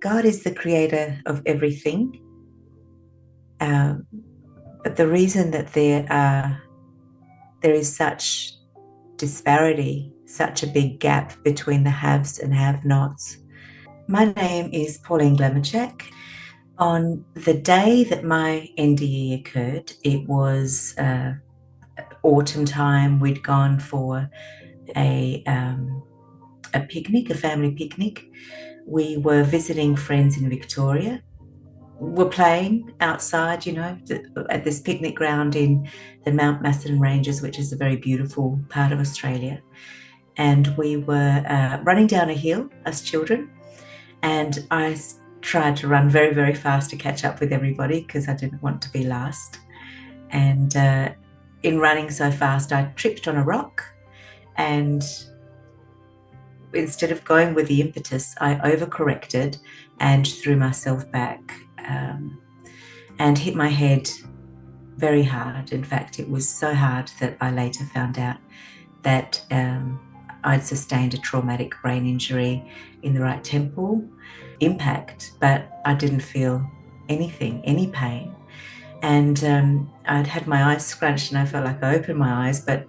God is the creator of everything, but the reason that there is such disparity, such a big gap between the haves and have-nots. My name is Pauline Glamourchak. On the day that my NDE occurred, it was autumn time. We'd gone for a picnic, a family picnic. We were visiting friends in Victoria. We're playing outside, at this picnic ground in the Mount Macedon Ranges, which is a very beautiful part of Australia. And we were running down a hill, us children, and I tried to run very, very fast to catch up with everybody because I didn't want to be last. And in running so fast, I tripped on a rock, and instead of going with the impetus, I overcorrected and threw myself back and hit my head very hard. In fact, it was so hard that I later found out that I'd sustained a traumatic brain injury in the right temple, impact, but I didn't feel anything, any pain. And I'd had my eyes scrunched and I felt like I opened my eyes, but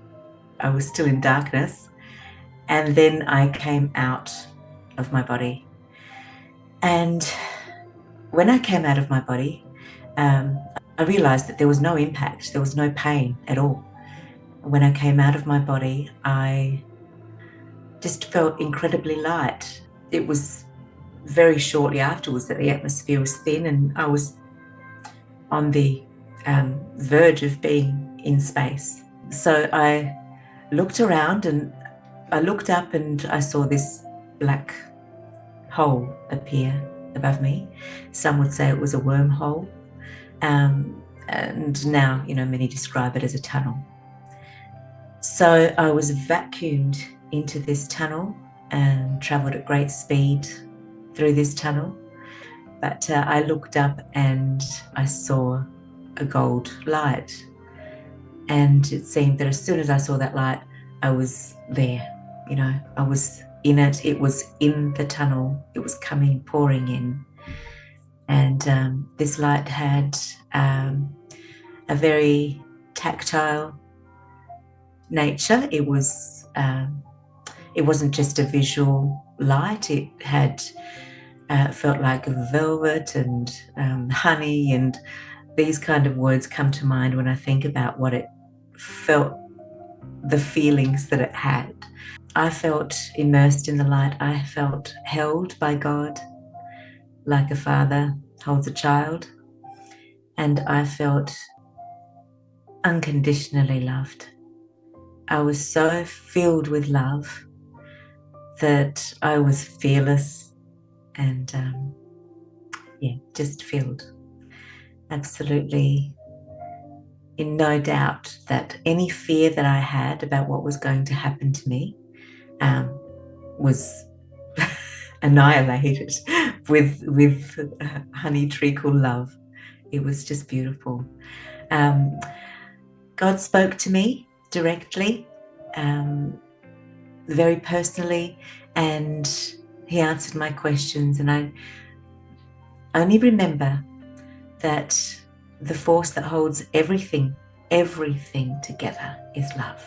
I was still in darkness. And then I came out of my body. And when I came out of my body, I realized that there was no impact, there was no pain at all. When I came out of my body, I just felt incredibly light. It was very shortly afterwards that the atmosphere was thin and I was on the verge of being in space. So I looked around and I looked up and I saw this black hole appear above me. Some would say it was a wormhole. And now, many describe it as a tunnel. So I was vacuumed into this tunnel and travelled at great speed through this tunnel. But I looked up and I saw a gold light. And it seemed that as soon as I saw that light, I was there. I was in it. It was in the tunnel. It was coming, pouring in. And this light had a very tactile nature. It wasn't just a visual light. It had felt like velvet and honey, and these kind of words come to mind when I think about what it felt, the feelings that it had. I felt immersed in the light. I felt held by God like a father holds a child. And I felt unconditionally loved. I was so filled with love that I was fearless and just filled. Absolutely in no doubt that any fear that I had about what was going to happen to me was annihilated with honey treacle love. It was just beautiful. God spoke to me directly, very personally, and he answered my questions. And I only remember that the force that holds everything together is love.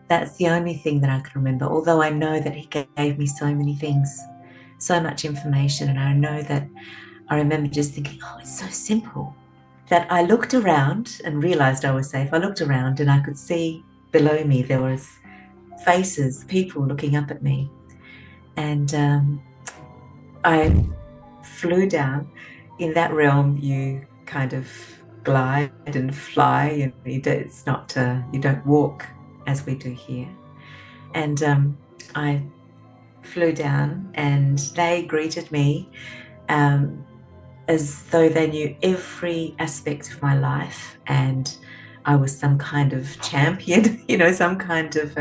That's the only thing that I can remember, although I know that he gave me so many things, so much information, and I know that I remember just thinking, oh, it's so simple, that I looked around and realized I was safe. I looked around and I could see below me there was faces, people looking up at me. And I flew down. In that realm, you kind of glide and fly, and it's not, you don't walk as we do here. And I flew down and they greeted me as though they knew every aspect of my life, and I was some kind of champion, some kind of,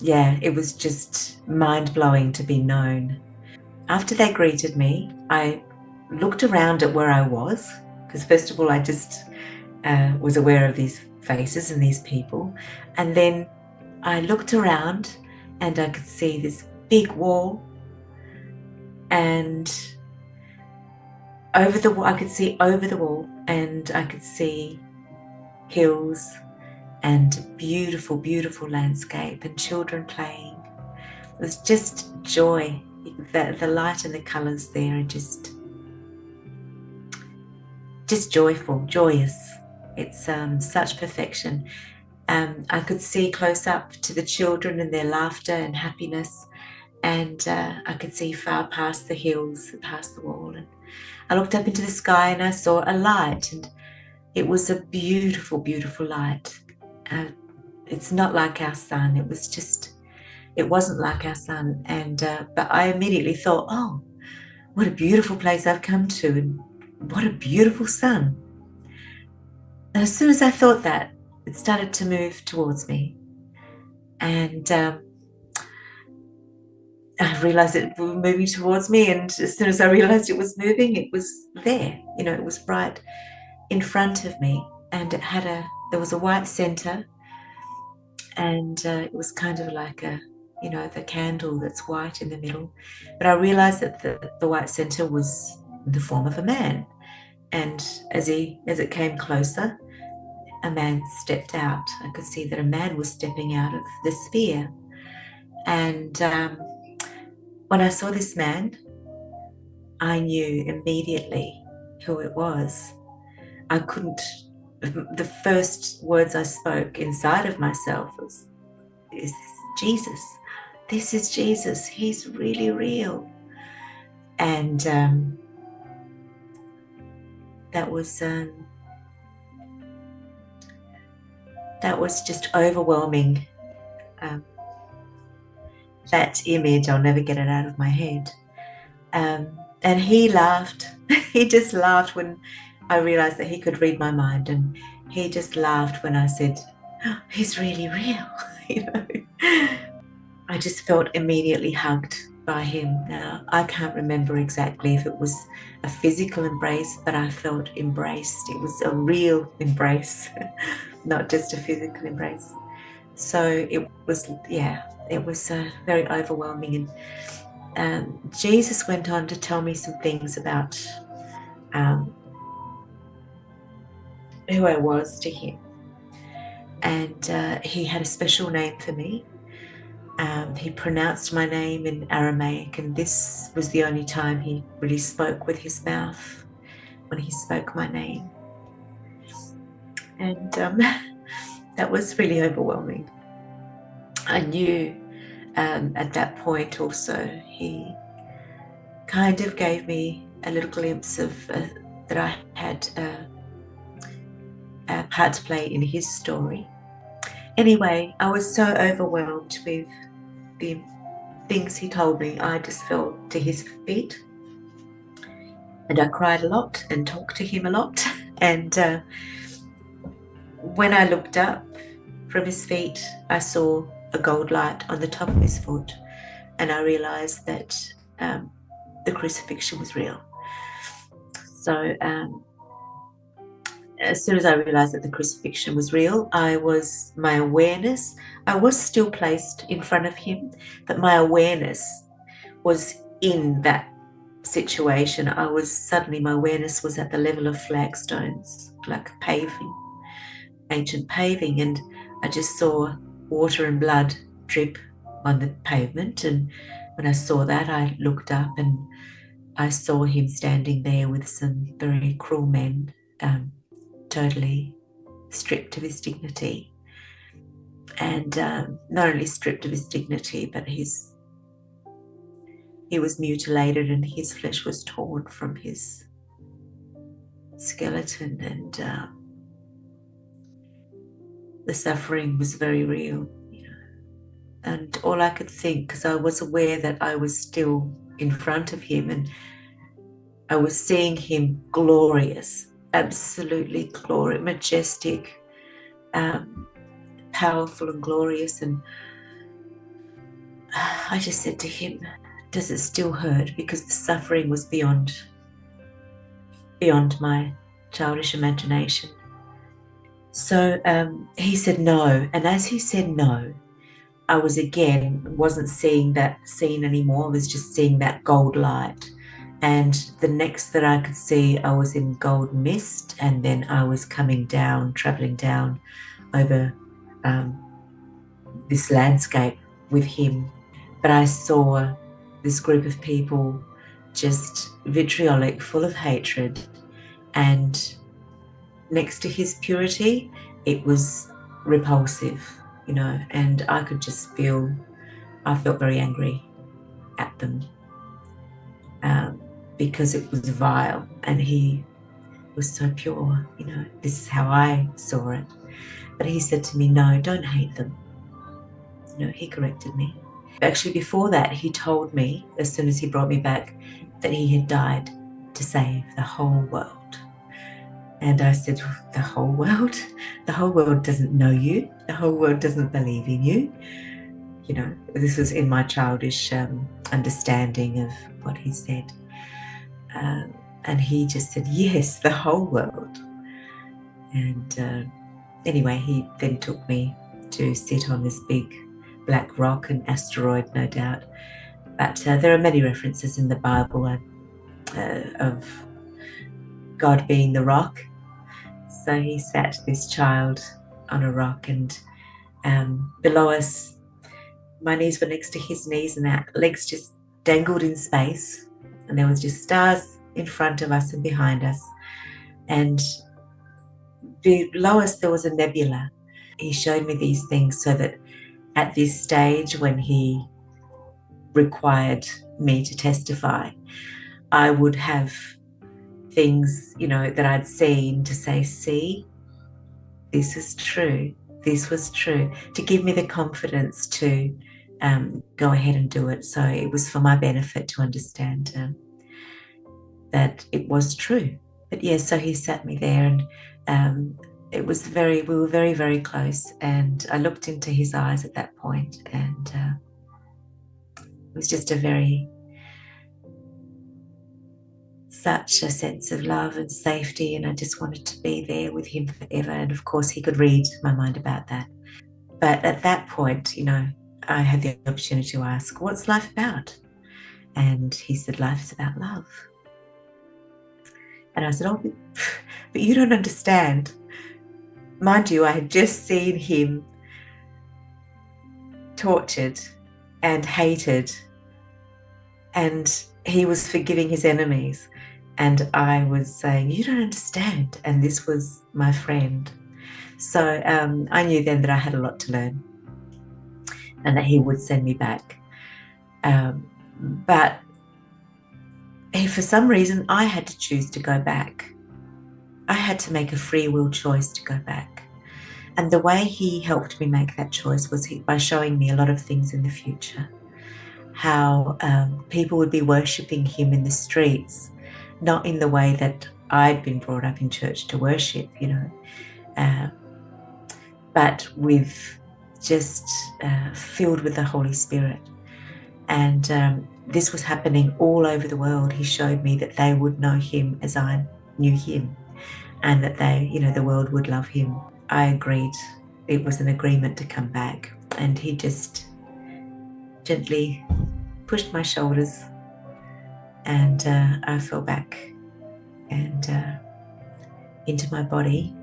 it was just mind-blowing to be known. After they greeted me, I looked around at where I was, because first of all, I just was aware of these faces and these people. And then I looked around and I could see this big wall, and over the wall, I could see over the wall, and I could see hills and beautiful, beautiful landscape and children playing. It was just joy. The light and the colours there are just joyful, joyous. It's such perfection. I could see close up to the children and their laughter and happiness, and I could see far past the hills, past the wall. And I looked up into the sky and I saw a light, and it was a beautiful, beautiful light. It's not like our sun. It wasn't like our sun. And but I immediately thought, oh, what a beautiful place I've come to, and what a beautiful sun. And as soon as I thought that, it started to move towards me. And I realized it was moving towards me. And as soon as I realized it was moving, it was there. You know, it was right in front of me. And it had there was a white center. And it was kind of like the candle that's white in the middle. But I realized that the white center was in the form of a man. And as it came closer, a man stepped out. I could see that a man was stepping out of the sphere. And when I saw this man, I knew immediately who it was. The first words I spoke inside of myself was, is this Jesus? This is Jesus. He's really real. And that was just overwhelming. That image, I'll never get it out of my head. And he laughed. He just laughed when I realized that he could read my mind, and he just laughed when I said, oh, he's really real. You know, I just felt immediately hugged by him. Now, I can't remember exactly if it was a physical embrace, but I felt embraced. It was a real embrace, not just a physical embrace. So it was very overwhelming. And Jesus went on to tell me some things about who I was to him. And he had a special name for me. He pronounced my name in Aramaic, and this was the only time he really spoke with his mouth, when he spoke my name. And that was really overwhelming. I knew at that point also he kind of gave me a little glimpse of that I had a part to play in his story. Anyway, I was so overwhelmed with the things he told me, I just fell to his feet, and I cried a lot and talked to him a lot. And when I looked up from his feet, I saw a gold light on the top of his foot, and I realized that the crucifixion was real. So as soon as I realized that the crucifixion was real, my awareness, I was still placed in front of him, but my awareness was in that situation. My awareness was at the level of flagstones, like paving, ancient paving, and I just saw water and blood drip on the pavement. And when I saw that, I looked up and I saw him standing there with some very cruel men, totally stripped of his dignity. And not only stripped of his dignity, but he was mutilated and his flesh was torn from his skeleton, and the suffering was very real, you know. And all I could think, because I was aware that I was still in front of him and I was seeing him glorious, absolutely glorious, majestic, powerful and glorious. And I just said to him, does it still hurt? Because the suffering was beyond my childish imagination. So he said no. And as he said no, I wasn't seeing that scene anymore. I was just seeing that gold light. And the next that I could see, I was in gold mist, and then I was coming down, traveling down over this landscape with him. But I saw this group of people just vitriolic, full of hatred, and next to his purity, it was repulsive, you know, and I could just I felt very angry at them because it was vile, and he was so pure, you know. This is how I saw it. But he said to me, no, don't hate them. You know, he corrected me. Actually, before that, he told me, as soon as he brought me back, that he had died to save the whole world. And I said, the whole world? The whole world doesn't know you. The whole world doesn't believe in you. You know, this was in my childish understanding of what he said. And he just said, yes, the whole world. And anyway, he then took me to sit on this big black rock, an asteroid, no doubt. But there are many references in the Bible of God being the rock. So he sat this child on a rock, and below us, my knees were next to his knees, and our legs just dangled in space, and there was just stars in front of us and behind us, and below us there was a nebula. He showed me these things so that at this stage, when he required me to testify, I would have things, you know, that I'd seen to say, see, this is true, this was true, to give me the confidence to go ahead and do it. So it was for my benefit to understand that it was true. But yeah, so he sat me there, and we were very, very close, and I looked into his eyes at that point, and it was just such a sense of love and safety, and I just wanted to be there with him forever. And of course he could read my mind about that. But at that point, you know, I had the opportunity to ask, what's life about? And he said, life is about love. And I said, oh, but you don't understand. Mind you, I had just seen him tortured and hated, and he was forgiving his enemies. And I was saying, you don't understand. And this was my friend. So I knew then that I had a lot to learn, and that he would send me back. But for some reason, I had to choose to go back. I had to make a free will choice to go back. And the way he helped me make that choice was by showing me a lot of things in the future. How people would be worshipping him in the streets, not in the way that I'd been brought up in church to worship, you know, but with just filled with the Holy Spirit. And this was happening all over the world. He showed me that they would know him as I knew him, and that the world would love him. I agreed. It was an agreement to come back, and he just gently pushed my shoulders, and I fell back and into my body.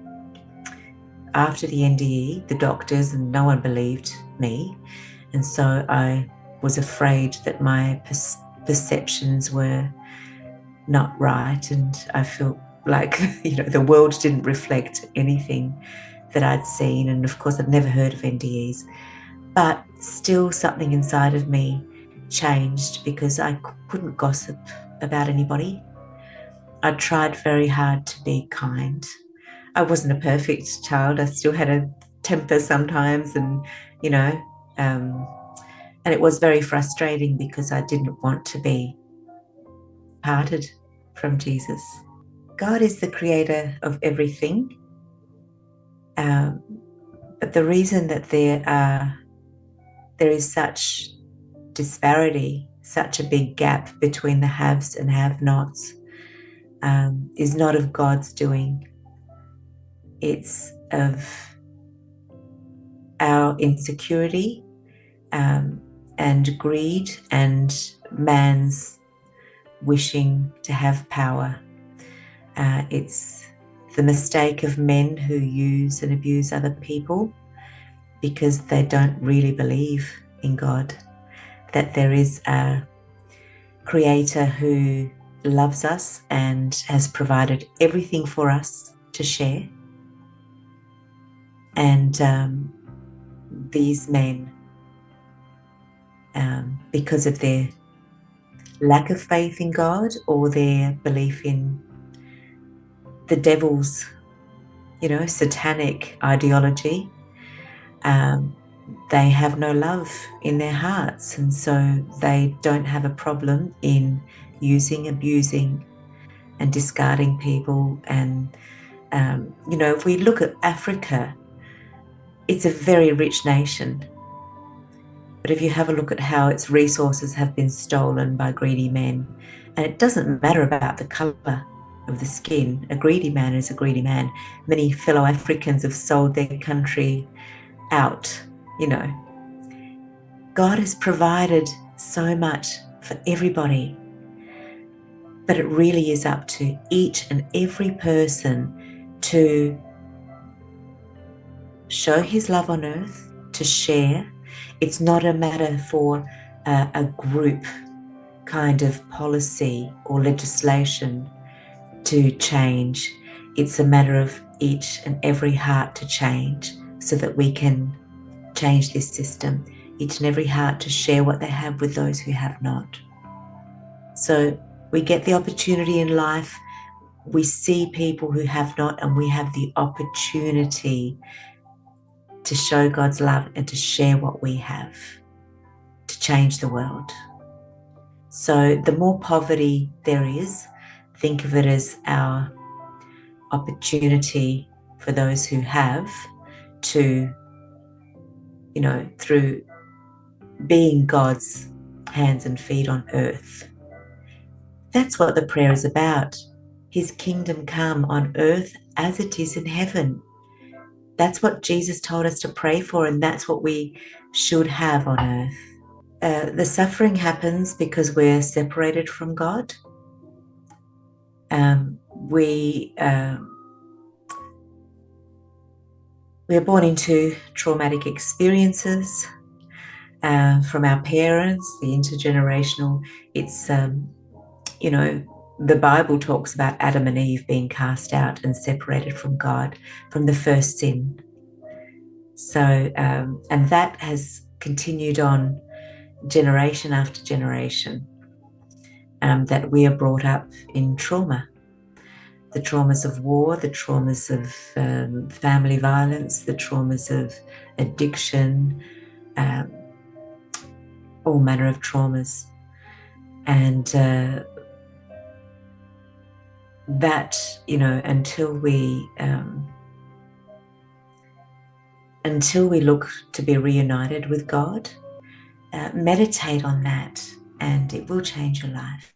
After the NDE, the doctors and no one believed me, and so I was afraid that my perceptions were not right, and I felt like the world didn't reflect anything that I'd seen. And of course I'd never heard of NDEs, but still something inside of me changed, because I couldn't gossip about anybody. I tried very hard to be kind. I wasn't a perfect child. I still had a temper sometimes, and and it was very frustrating because I didn't want to be parted from Jesus. God is the creator of everything, but the reason that there is such disparity, such a big gap between the haves and have-nots, is not of God's doing. It's of our insecurity, and greed and man's wishing to have power. It's the mistake of men who use and abuse other people because they don't really believe in God, that there is a creator who loves us and has provided everything for us to share. And these men, because of their lack of faith in God or their belief in the devil's, satanic ideology, they have no love in their hearts, and so they don't have a problem in using, abusing, and discarding people. And if we look at Africa, it's a very rich nation, but if you have a look at how its resources have been stolen by greedy men, and it doesn't matter about the colour of the skin, a greedy man is a greedy man. Many fellow Africans have sold their country out. God has provided so much for everybody, but it really is up to each and every person to show his love on earth, to share. It's not a matter for a group kind of policy or legislation to change. It's a matter of each and every heart to change so that we can change this system. Each and every heart to share what they have with those who have not. So we get the opportunity in life. We see people who have not, and we have the opportunity to show God's love and to share what we have to change the world. So the more poverty there is, think of it as our opportunity for those who have to, through being God's hands and feet on earth. That's what the prayer is about. His kingdom come on earth as it is in heaven. That's what Jesus told us to pray for, and that's what we should have on earth. The suffering happens because we're separated from God. We are born into traumatic experiences from our parents, the intergenerational. It's, the Bible talks about Adam and Eve being cast out and separated from God from the first sin. So, and that has continued on generation after generation, that we are brought up in trauma. The traumas of war, the traumas of family violence, the traumas of addiction, all manner of traumas. And that, until we look to be reunited with God, meditate on that, and it will change your life.